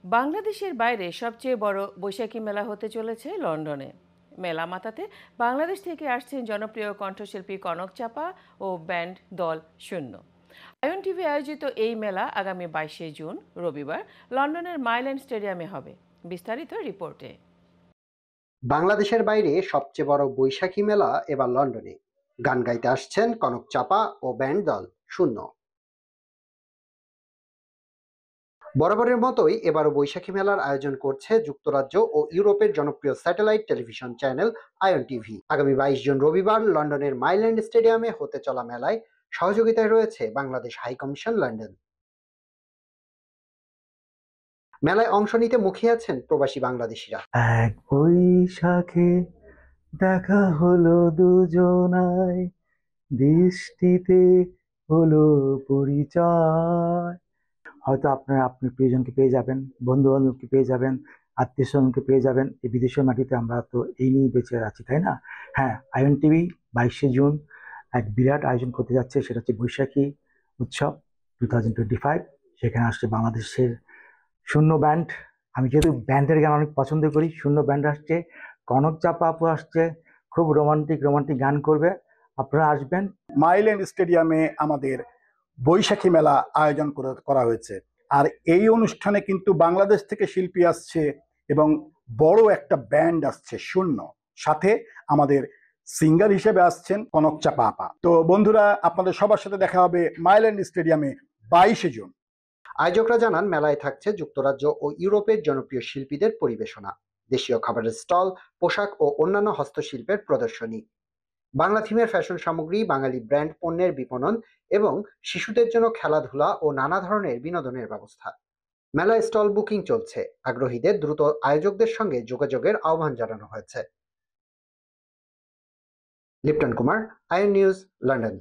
বাংলাদেশের বাইরে সবচেয়ে বড় বৈশাখী মেলা হতে চলেছে লন্ডনে। মেলা মাতাতে বাংলাদেশ থেকে আসছেন জনপ্রিয় কণ্ঠশিল্পী কনক চাপা ও ব্যান্ড দল শূন্য। আয়ন টিভি আয়োজিত এই মেলা আগামী 22শে জুন রবিবার লন্ডনের মাইল্যান্ড স্টেডিয়ামে হবে। বিস্তারিত রিপোর্টে। বাংলাদেশের বাইরে সবচেয়ে বড় বৈশাখী মেলা এবার লন্ডনে। গান গাইতে আসছেন কনক চাপা ও ব্যান্ড দল শূন্য। বরাবরের মতোই এবারও বৈশাখী মেলার আয়োজন করছে যুক্তরাজ্য ও ইউরোপের জনপ্রিয় satellite television channel ion TV. আগামী 22 জুন রবিবার লন্ডনের মাইল্যান্ড স্টেডিয়ামে হতে চলা মেলায় সহযোগিতায় রয়েছে বাংলাদেশ হাই কমিশন লন্ডন। মেলায় অংশ নিতে মুখিয়ে আছেন প্রবাসী বাংলাদেশিরা। এক বৈশাখে দেখা হলো দুজনায়, দৃষ্টিতে হলো পরিচয়। হয়তো আপনি প্রিয়জনকে পেয়ে যাবেন, বন্ধু বান্ধবকে পেয়ে যাবেন, আত্মীয় স্বজনকে পেয়ে যাবেন। এই বিদেশের মাটিতে আমরা তো এই নিয়ে বেঁচে আছি, তাই না? হ্যাঁ, আয়ন টিভি 22শে জুন এক বিরাট আয়োজন করতে যাচ্ছে। সেটা হচ্ছে বৈশাখী উৎসব 2025। সেখানে আসছে বাংলাদেশের শূন্য ব্যান্ড। আমি যেহেতু ব্যান্ডের গান অনেক পছন্দ করি, শূন্য ব্যান্ড আসছে, কনক চাপা আপু আসছে, খুব রোমান্টিক রোমান্টিক গান করবে। আপনারা আসবেন। মাইল্যান্ড স্টেডিয়ামে আমাদের বৈশাখী মেলা আয়োজন করা হয়েছে। আর এই অনুষ্ঠানে কিন্তু বাংলাদেশ থেকে শিল্পী আসছে এবং বড় একটা ব্যান্ড আসছে শূন্য, সাথে আমাদের সিঙ্গার হিসেবে আসছেন কনক চাপা আপা। তো বন্ধুরা, আপনাদের সবার সাথে দেখা হবে মাইল্যান্ড স্টেডিয়ামে 22শে জুন। আয়োজকরা জানান মেলায় থাকছে যুক্তরাজ্য ও ইউরোপের জনপ্রিয় শিল্পীদের পরিবেশনা, দেশীয় খাবারের স্টল, পোশাক ও অন্যান্য হস্তশিল্পের প্রদর্শনী, বাংলা থিমের ফ্যাশন সামগ্রী, বাঙালি ব্র্যান্ড পণ্যের বিপণন এবং শিশুদের জন্য খেলাধুলা ও নানা ধরনের বিনোদনের ব্যবস্থা। মেলায় স্টল বুকিং চলছে। আগ্রহীদের দ্রুত আয়োজকদের সঙ্গে যোগাযোগের আহ্বান জানানো হয়েছে। Lipton Kumar, in news, London.